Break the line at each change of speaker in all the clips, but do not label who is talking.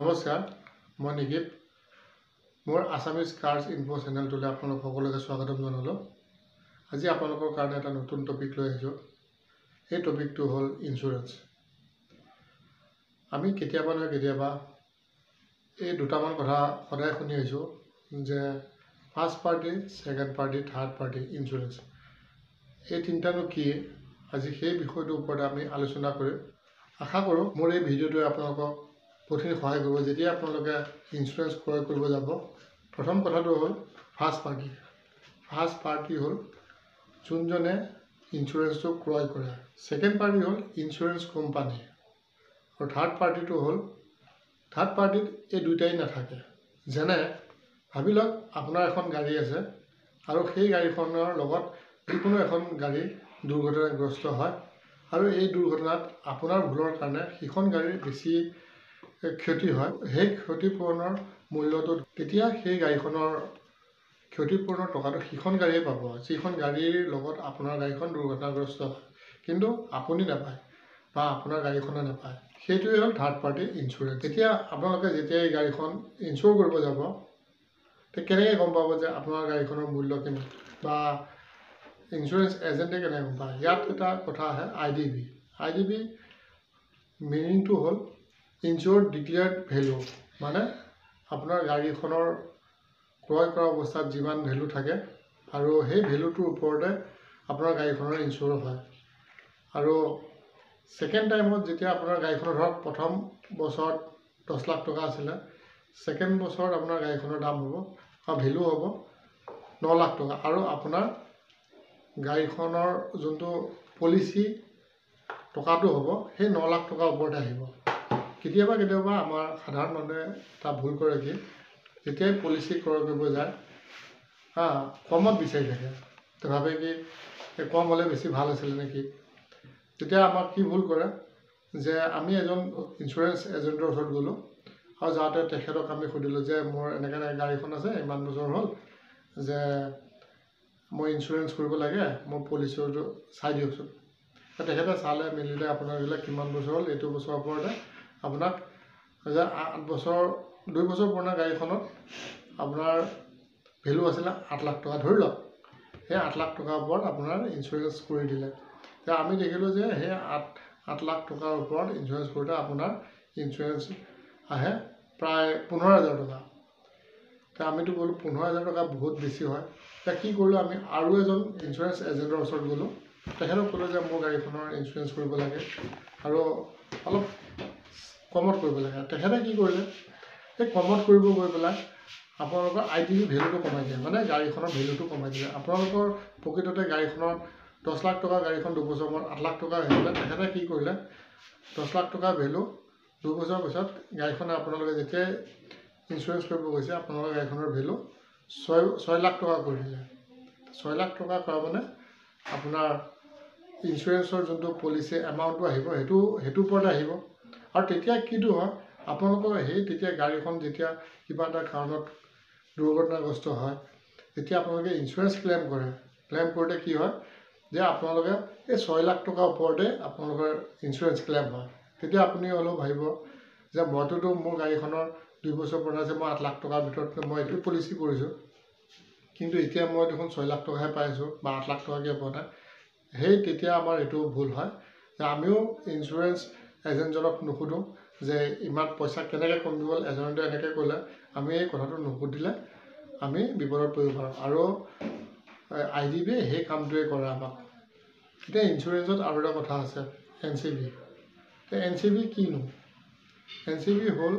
নমস্কাৰ, মই নিকিত। মোৰ আছামিজ কাৰ্ছ ইনফো চেনেলটোলৈ আপোনালোক সকলোকে স্বাগতম জনালোঁ। আজি আপোনালোকৰ কাৰণে এটা নতুন টপিক লৈ আহিছোঁ। এই টপিকটো হ'ল ইঞ্চুৰেঞ্চ। আমি কেতিয়াবা নহয় কেতিয়াবা এই দুটামান কথা সদায় শুনি আহিছোঁ যে first party, second party, third party insurance. এই তিনিটানো কি? আজি সেই বিষয়টোৰ ওপৰত আমি আলোচনা কৰিম। আশা কৰোঁ মোৰ এই ভিডিঅ'টোৱে আপোনালোকক বহুতখিনি সহায় কৰিব। যেতিয়া আপোনালোকে ইঞ্চুৰেঞ্চ ক্ৰয় কৰিব যাব, প্ৰথম কথাটো হ'ল ফাৰ্ষ্ট পাৰ্টি। ফাৰ্ষ্ট পাৰ্টি হ'ল যোনজনে ইঞ্চুৰেঞ্চটো ক্ৰয় কৰে। ছেকেণ্ড পাৰ্টি হ'ল ইঞ্চুৰেঞ্চ কোম্পানী। আৰু থাৰ্ড পাৰ্টিটো হ'ল, থাৰ্ড পাৰ্টিত এই দুইটাই নাথাকে। যেনে ভাবি লওক আপোনাৰ এখন গাড়ী আছে আৰু সেই গাড়ীখনৰ লগত যিকোনো এখন গাড়ী দুৰ্ঘটনাগ্ৰস্ত হয় আৰু এই দুৰ্ঘটনাত আপোনাৰ ভুলৰ কাৰণে সেইখন গাড়ীৰ বেছি ক্ষতি হয়। সেই ক্ষতিপূৰণৰ মূল্যটো তেতিয়া সেই গাড়ীখনৰ ক্ষতিপূৰণৰ টকাটো সেইখন গাড়ীয়ে পাব, যিখন গাড়ীৰ লগত আপোনাৰ গাড়ীখন দুৰ্ঘটনাগ্ৰস্ত হয়, কিন্তু আপুনি নাপায় বা আপোনাৰ গাড়ীখনে নাপায়। সেইটোৱে হ'ল থাৰ্ড পাৰ্টি ইঞ্চুৰেঞ্চ। এতিয়া আপোনালোকে যেতিয়া এই গাড়ীখন ইঞ্চুৰ কৰিব যাব, তেতিয়া কেনেকৈ গম পাব যে আপোনাৰ গাড়ীখনৰ মূল্য কিমান বা ইঞ্চুৰেঞ্চ এজেণ্টে কেনেকৈ গম পায়? ইয়াত এটা কথা আহে IDV। IDV মিনিংটো হ'ল ইনচিয়ৰ্ড ডিক্লেয়াৰ্ড ভেলু, মানে আপোনাৰ গাড়ীখনৰ ক্ৰয় কৰা অৱস্থাত যিমান ভেলু থাকে আৰু সেই ভেলুটোৰ ওপৰতে আপোনাৰ গাড়ীখনৰ ইঞ্চুৰ হয়। আৰু ছেকেণ্ড টাইমত যেতিয়া আপোনাৰ গাড়ীখনৰ ধৰক প্ৰথম বছৰত 10 লাখ টকা আছিলে, ছেকেণ্ড বছৰত আপোনাৰ গাড়ীখনৰ দাম হ'ব বা ভেলু হ'ব 9 লাখ টকা। আৰু আপোনাৰ গাড়ীখনৰ যোনটো পলিচি টকাটো হ'ব সেই 9 লাখ টকাৰ ওপৰতে আহিব। কেতিয়াবা কেতিয়াবা আমাৰ সাধাৰণ মানুহে এটা ভুল কৰে কি, যেতিয়াই পলিচি ক্ৰয় কৰিব যায় কমত বিচাৰি থাকে। তো ভাবে কি কম হ'লে বেছি ভাল আছিলে নেকি। তেতিয়া আমাক কি ভুল কৰে যে আমি এজন ইঞ্চুৰেঞ্চ এজেণ্টৰ ওচৰত গ'লোঁ আৰু যাওঁতে তেখেতক আমি সুধিলোঁ যে মোৰ এনেকৈ গাড়ীখন আছে, ইমান বছৰ হ'ল, যে মই ইঞ্চুৰেঞ্চ কৰিব লাগে, মোৰ পলিচিটো চাই দিয়কচোন। তেখেতে চালে মেলিলে আপোনাৰ এইবিলাক কিমান বছৰ হ'ল, এইটো বছৰৰ ওপৰতে আপোনাক যে 8 বছৰ 2 বছৰ পুৰণা গাড়ীখনত আপোনাৰ ভেলু আছিলে 8 লাখ টকা ধৰি লওক, সেই 8 লাখ টকাৰ ওপৰত আপোনাৰ ইঞ্চুৰেঞ্চ কৰি দিলে। এতিয়া আমি দেখিলোঁ যে সেই 8 লাখ টকাৰ ওপৰত ইঞ্চুৰেঞ্চ কৰোঁতে আপোনাৰ ইঞ্চুৰেঞ্চ আহে প্ৰায় 15,000 টকা। এতিয়া আমিতো ক'লোঁ 15,000 টকা বহুত বেছি হয়। এতিয়া কি কৰিলোঁ, আমি আৰু এজন ইঞ্চুৰেঞ্চ এজেণ্টৰ ওচৰত গ'লোঁ, তেখেতক ক'লোঁ যে মোৰ গাড়ীখনৰ ইঞ্চুৰেঞ্চ কৰিব লাগে আৰু অলপ কমত কৰিব লাগে। তেখেতে কি কৰিলে, এই কমত কৰিব গৈ পেলাই আপোনালোকৰ IDV ভেলুটো কমাই দিয়ে, মানে গাড়ীখনৰ ভেলুটো কমাই দিয়ে। আপোনালোকৰ প্ৰকৃততে গাড়ীখনৰ 10 লাখ টকা গাড়ীখন 2 বছৰ মূৰত 8 লাখ টকা আহিলে, তেখেতে কি কৰিলে 10 লাখ টকা ভেলু 2 বছৰৰ পিছত গাড়ীখনে আপোনালোকে যেতিয়াই ইঞ্চুৰেঞ্চ কৰিব গৈছে আপোনালোকৰ গাড়ীখনৰ ভেলু 6 লাখ টকা কৰি দিলে। 6 লাখ টকা কৰা মানে আপোনাৰ ইঞ্চুৰেঞ্চৰ যোনটো পলিচি এমাউণ্টটো আহিব সেইটোৰ ওপৰতে আহিব। আৰু তেতিয়া কিটো হয়, আপোনালোকৰ তেতিয়া গাড়ীখন যেতিয়া কিবা এটা কাৰণত দুৰ্ঘটনাগ্ৰস্ত হয়, যেতিয়া আপোনালোকে ইঞ্চুৰেঞ্চ ক্লেইম কৰে, ক্লেইম কৰোঁতে কি হয় যে আপোনালোকে এই 6 লাখ টকাৰ ওপৰতে আপোনালোকৰ ইঞ্চুৰেঞ্চ ক্লেইম হয়। তেতিয়া আপুনি অলপ ভাবিব যে মইতোতো মোৰ গাড়ীখনৰ 2 বছৰ পুৰণা আছে, মই 8 লাখ টকাৰ ভিতৰত মই এইটো পলিচি কৰিছোঁ, কিন্তু এতিয়া মই দেখোন 6 লাখ টকাহে পাইছোঁ বা 8 লাখ টকাকৈ পোৱা নাই। তেতিয়া আমাৰ এইটো ভুল হয় যে আমিও ইঞ্চুৰেঞ্চ এজেণ্টজনক নুসুধোঁ যে ইমান পইচা কেনেকৈ কমি গ'ল। এজেণ্টে এনেকৈ ক'লে আমি এই কথাটো নুসুধিলে আমি বিপদত পৰিব পাৰোঁ। আৰু IDV সেই কামটোৱে কৰে আমাক। এতিয়া ইঞ্চুৰেঞ্চত আৰু এটা কথা আছে NCB। NCB কিনো? NCB হ'ল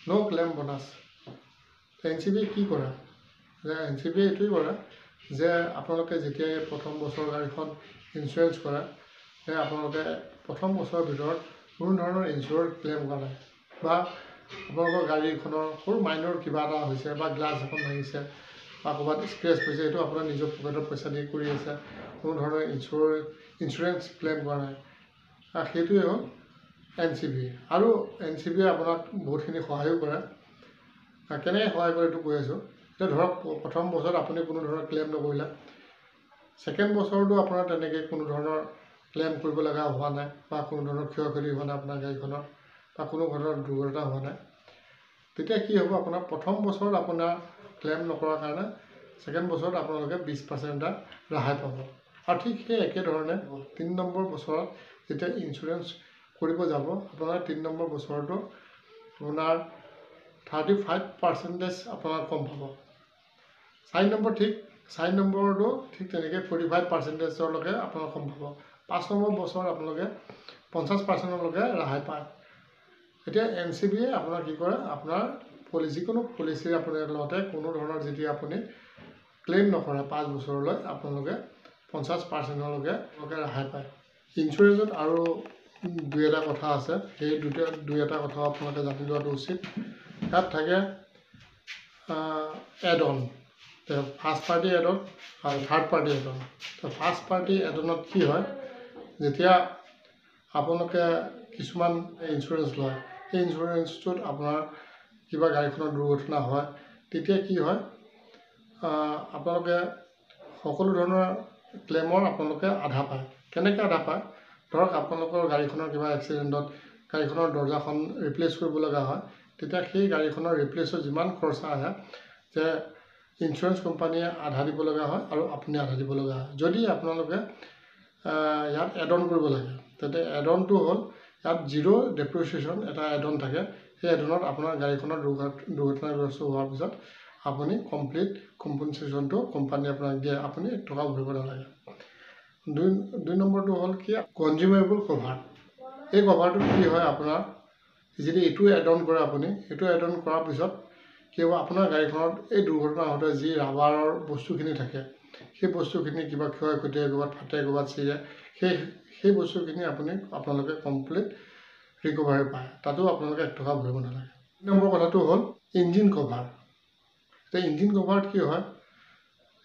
ন' ক্লেইম বনাছ। NCB কি কৰে যে NCB এইটোৱে কৰে যে আপোনালোকে যেতিয়াই প্ৰথম বছৰ গাড়ীখন ইঞ্চুৰেঞ্চ কৰে, সেই আপোনালোকে প্ৰথম বছৰৰ ভিতৰত কোনো ধৰণৰ ইঞ্চুৰেঞ্চ ক্লেইম কৰা নাই বা আপোনালোকৰ গাড়ীখনৰ সৰু মাইনৰ কিবা এটা হৈছে বা গ্লাছ এখন ভাঙিছে বা ক'ৰবাত স্ক্ৰেচ হৈছে, এইটো আপোনাৰ নিজৰ পকেটৰ পইচা দি কৰি আছে, কোনো ধৰণৰ ইঞ্চুৰেঞ্চ ক্লেইম কৰা নাই। সেইটোৱে হ'ল NCB। আৰু NCBয়ে আপোনাক বহুতখিনি সহায়ো কৰে। কেনেকৈ সহায় কৰে এইটো কৈ আছোঁ। এতিয়া ধৰক প্ৰথম বছৰত আপুনি কোনো ধৰণৰ ক্লেইম নকৰিলে, ছেকেণ্ড বছৰতো আপোনাৰ তেনেকৈ কোনো ধৰণৰ ক্লেইম কৰিব লগা হোৱা নাই বা কোনো ধৰণৰ ক্ষয় ক্ষতি হোৱা নাই আপোনাৰ গাড়ীখনৰ বা কোনো ধৰণৰ দুৰ্ঘটনা হোৱা নাই। তেতিয়া কি হ'ব আপোনাৰ প্ৰথম বছৰত আপোনাৰ ক্লেইম নকৰাৰ কাৰণে ছেকেণ্ড বছৰত আপোনালোকে 20% এটা ৰেহাই পাব। আৰু ঠিক সেই একেধৰণে 3 নম্বৰ বছৰত যেতিয়া ইঞ্চুৰেঞ্চ কৰিব যাব আপোনাৰ 3 নম্বৰ বছৰতো আপোনাৰ 35% আপোনাৰ কম পাব। 4 নম্বৰ ঠিক 4 নম্বৰটো ঠিক তেনেকৈ 45%লৈকে আপোনাৰ কম পাব। 5 নম্বৰ বছৰত আপোনালোকে 50%লৈকে ৰেহাই পায়। এতিয়া NCBয়ে আপোনাৰ কি কৰে আপোনাৰ যিকোনো পলিচিৰ আপোনাৰ লগতে কোনো ধৰণৰ যেতিয়া আপুনি ক্লেইম নকৰে 5 বছৰলৈ আপোনালোকে 50%লৈকে ৰেহাই পায়। ইঞ্চুৰেঞ্চত আৰু দুই এটা কথা আছে, সেই দুই এটা কথা আপোনালোকে জানি লোৱাটো উচিত। ইয়াত থাকে add on, first party add on আৰু third party add on. First party add অনত কি হয়, যেতিয়া আপোনালোকে কিছুমান ইঞ্চুৰেঞ্চ লয়, সেই ইঞ্চুৰেঞ্চটোত আপোনাৰ কিবা গাড়ীখনৰ দুৰ্ঘটনা হয়, তেতিয়া কি হয় আপোনালোকে সকলো ধৰণৰ ক্লেইমৰ আপোনালোকে আধা পায়। কেনেকৈ আধা পায়? ধৰক আপোনালোকৰ গাড়ীখনৰ কিবা এক্সিডেণ্টত গাড়ীখনৰ দৰ্জাখন ৰিপ্লেচ কৰিব লগা হয়, তেতিয়া সেই গাড়ীখনৰ ৰিপ্লেচৰ যিমান খৰচা আহে যে ইঞ্চুৰেঞ্চ কোম্পানীয়ে আধা দিব লগা হয় আৰু আপুনি আধা দিব লগা হয়। যদি আপোনালোকে ইয়াত এড অন কৰিব লাগে, তেতিয়া এড অনটো হ'ল ইয়াত 0 ডেপ্ৰিচিয়েশ্যন এটা এড অন থাকে। সেই এড অনত আপোনাৰ গাড়ীখনৰ দুৰ্ঘটনাগ্ৰস্ত হোৱাৰ পিছত আপুনি কমপ্লিট কম্পনচেশ্যনটো কোম্পানীয়ে আপোনাক দিয়ে, আপুনি 1 টকা ভৰিব নালাগে। 2 নম্বৰটো হ'ল কি কনজিউমেবল কভাৰ। এই কভাৰটোত কি হয় আপোনাৰ যদি এইটো এড অন কৰে আপুনি, এইটো এড অন কৰাৰ পিছত কি হ'ব আপোনাৰ গাড়ীখনত এই দুৰ্ঘটনা হওঁতে যি ৰাবাৰৰ বস্তুখিনি থাকে, সেই বস্তুখিনি কিবা ক্ষয় ক্ষতি হয়, ক'ৰবাত ফাটে ক'ৰবাত চিৰে, সেই বস্তুখিনি আপোনালোকে কমপ্লিট ৰিকভাৰী পায়, তাতো আপোনালোকে 1 টকা ভৰিব নালাগে। 3 নম্বৰ কথাটো হ'ল ইঞ্জিন কভাৰ। এতিয়া ইঞ্জিন কভাৰত কি হয়,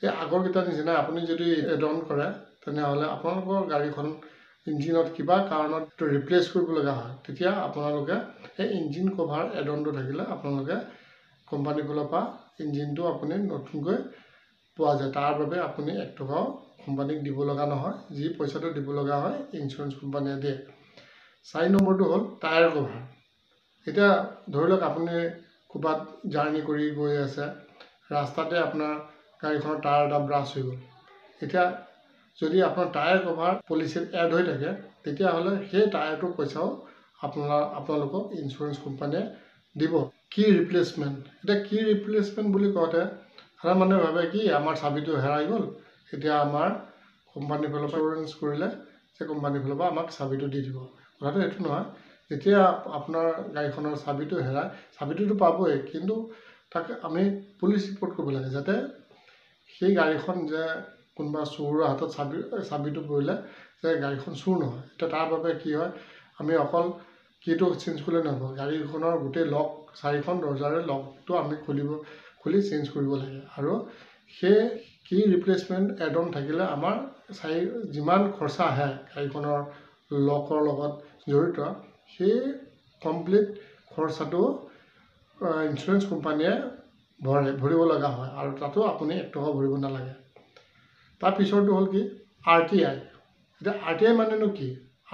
এই আগৰকেইটা নিচিনা আপুনি যদি এড অন কৰে তেনেহ'লে আপোনালোকৰ গাড়ীখন ইঞ্জিনত কিবা কাৰণত ৰিপ্লেচ কৰিব লগা হয়, তেতিয়া আপোনালোকে এই ইঞ্জিন কভাৰ এড অনটো থাকিলে আপোনালোকে কোম্পানীৰ ফালৰ পৰা ইঞ্জিনটো আপুনি নতুনকৈ পোৱা যায়। তাৰ বাবে আপুনি 1 টকাও কোম্পানীক দিব লগা নহয়, যি পইচাটো দিব লগা হয় ইঞ্চুৰেঞ্চ কোম্পানীয়ে দিয়ে। 4 নম্বৰটো হ'ল টায়াৰ কভাৰ। এতিয়া ধৰি লওক আপুনি ক'ৰবাত জাৰ্ণি কৰি গৈ আছে, ৰাস্তাতে আপোনাৰ গাড়ীখনৰ টায়াৰ এটা ব্ৰাছ হৈ গ'ল। এতিয়া যদি আপোনাৰ টায়াৰ কভাৰ পলিচিত এড হৈ থাকে, তেতিয়াহ'লে সেই টায়াৰটোৰ পইচাও আপোনালোকক ইঞ্চুৰেঞ্চ কোম্পানীয়ে দিব। কি ৰিপ্লেচমেণ্ট, এতিয়া কি ৰিপ্লেচমেণ্ট বুলি কওঁতে সাধাৰণ মানুহে ভাবে কি আমাৰ চাবিটো হেৰাই গ'ল, এতিয়া আমাৰ কোম্পানীৰ ফালৰ পৰা ইঞ্চুৰেঞ্চ কৰিলে যে কোম্পানীৰ ফালৰ পৰা আমাক চাবিটো দি দিব। কথাটো সেইটো নহয়। যেতিয়া আপোনাৰ গাড়ীখনৰ চাবিটো হেৰাই, চাবিটোতো পাবই, কিন্তু তাক আমি পুলিচ ৰিপৰ্ট কৰিব লাগে, যাতে সেই গাড়ীখন যে কোনোবা চোৰৰ হাতত চাবিটো পৰিলে যে গাড়ীখন চোৰ নহয়। এতিয়া তাৰ বাবে কি হয়, আমি অকল কিটো চেঞ্জ কৰিলে নহ'ব, গাড়ীখনৰ গোটেই লক 4খন দৰ্জাৰে লকটো আমি খুলি চেঞ্জ কৰিব লাগে। আৰু সেই কি ৰিপ্লেচমেণ্ট এড অন থাকিলে আমাৰ যিমান খৰচা আহে গাড়ীখনৰ লকৰ লগত জড়িত, সেই কমপ্লিট খৰচাটো ইঞ্চুৰেঞ্চ কোম্পানীয়ে ভৰিব লগা হয়, আৰু তাতো আপুনি 1 টকা ভৰিব নালাগে। তাৰ পিছৰটো হ'ল কি RTI। এতিয়া RTI মানেনো কি?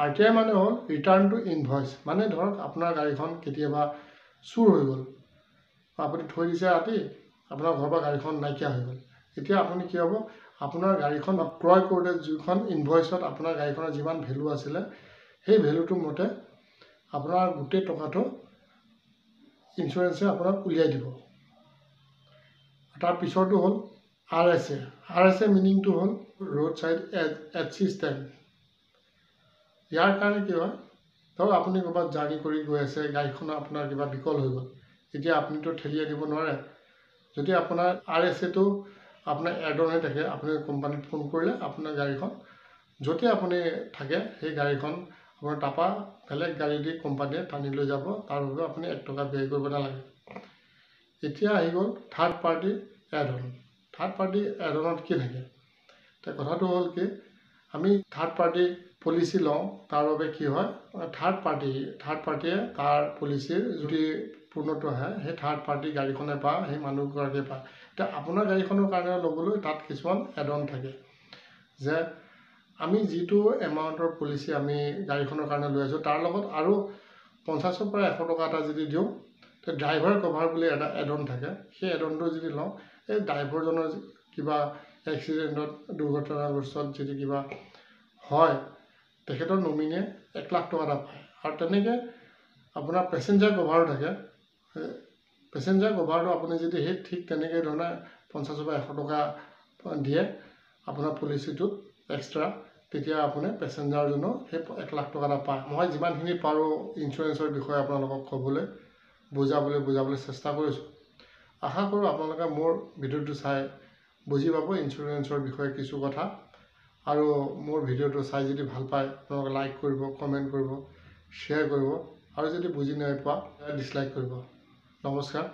RTI মানে হ'ল ৰিটাৰ্ণ টু ইনভইচ। মানে ধৰক আপোনাৰ গাড়ীখন কেতিয়াবা চুৰ হৈ গ'ল, আপুনি থৈ দিছে ৰাতি, আপোনাৰ ঘৰৰ পৰা গাড়ীখন নাইকিয়া হৈ গ'ল। এতিয়া আপুনি কি হ'ব, আপোনাৰ গাড়ীখন ক্ৰয় কৰোঁতে যিখন ইনভইচত আপোনাৰ গাড়ীখনৰ যিমান ভেলু আছিলে, সেই ভেলুটোৰ মতে আপোনাৰ গোটেই টকাটো ইঞ্চুৰেঞ্চে আপোনাক উলিয়াই দিব। তাৰ পিছৰটো হ'ল RSA। RSA মিনিংটো হ'ল ৰোড ছাইড এছিষ্টেণ্ট। ইয়াৰ কাৰণে কি হয়, ধৰক আপুনি ক'ৰবাত জাৰ্ণি কৰি গৈ আছে, গাড়ীখনৰ আপোনাৰ কিবা বিকল হৈ গ'ল, এতিয়া আপুনিতো ঠেলি আনিব নোৱাৰে। যদি আপোনাৰ RSAটো আপোনাৰ এড অন হৈ থাকে, আপুনি কোম্পানীত ফোন কৰিলে আপোনাৰ গাড়ীখন য'তে আপুনি থাকে সেই গাড়ীখন আপোনাৰ তাৰপৰা বেলেগ গাড়ী দি কোম্পানীয়ে টানি লৈ যাব, তাৰ বাবে আপুনি 1 টকা ব্যয় কৰিব নালাগে। এতিয়া আহি গ'ল third party add on. Third party add অনত কি থাকে? এতিয়া কথাটো হ'ল কি, আমি থাৰ্ড পাৰ্টি পলিচি লওঁ, তাৰ বাবে কি হয়, থাৰ্ড পাৰ্টিয়ে তাৰ পলিচিৰ যদি পূৰ্ণত্ব আহে, সেই থাৰ্ড পাৰ্টি গাড়ীখনে বা সেই মানুহগৰাকীয়ে পায়। এতিয়া আপোনাৰ গাড়ীখনৰ কাৰণে ল'বলৈ তাত কিছুমান এড অন থাকে, যে আমি যিটো এমাউণ্টৰ পলিচি আমি গাড়ীখনৰ কাৰণে লৈ আছোঁ, তাৰ লগত আৰু 50ৰ পৰা 100 টকা এটা যদি দিওঁ, তো ড্ৰাইভাৰ কভাৰ বুলি এটা এডন থাকে, সেই এডনটো যদি লওঁ, এই ড্ৰাইভাৰজনৰ কিবা এক্সিডেণ্টত দুৰ্ঘটনাগ্ৰস্তত যদি কিবা হয়, তেখেতৰ নমিনীয়ে 1 লাখ টকা এটা পায়। আৰু তেনেকৈ আপোনাৰ পেচেঞ্জাৰ কভাৰো থাকে। পেচেঞ্জাৰ কভাৰটো আপুনি যদি সেই ঠিক তেনেকৈ ধৰণে 50 বা 100 টকা দিয়ে আপোনাৰ পলিচিটোত এক্সট্ৰা, তেতিয়া আপুনি পেচেঞ্জাৰজনেও সেই 1 লাখ টকা এটা পায়। মই যিমানখিনি পাৰোঁ ইঞ্চুৰেঞ্চৰ বিষয়ে আপোনালোকক ক'বলৈ বুজাবলৈ চেষ্টা কৰিছোঁ। আশা কৰোঁ আপোনালোকে মোৰ ভিডিঅ'টো চাই বুজি পাব ইঞ্চুৰেঞ্চৰ বিষয়ে কিছু কথা। আৰু মোৰ ভিডিঅ'টো চাই যদি ভাল পায় আপোনালোকে লাইক কৰিব, কমেণ্ট কৰিব, শ্বেয়াৰ কৰিব, আৰু যদি বুজি নোপোৱা ডিছলাইক কৰিব। নমস্কাৰ।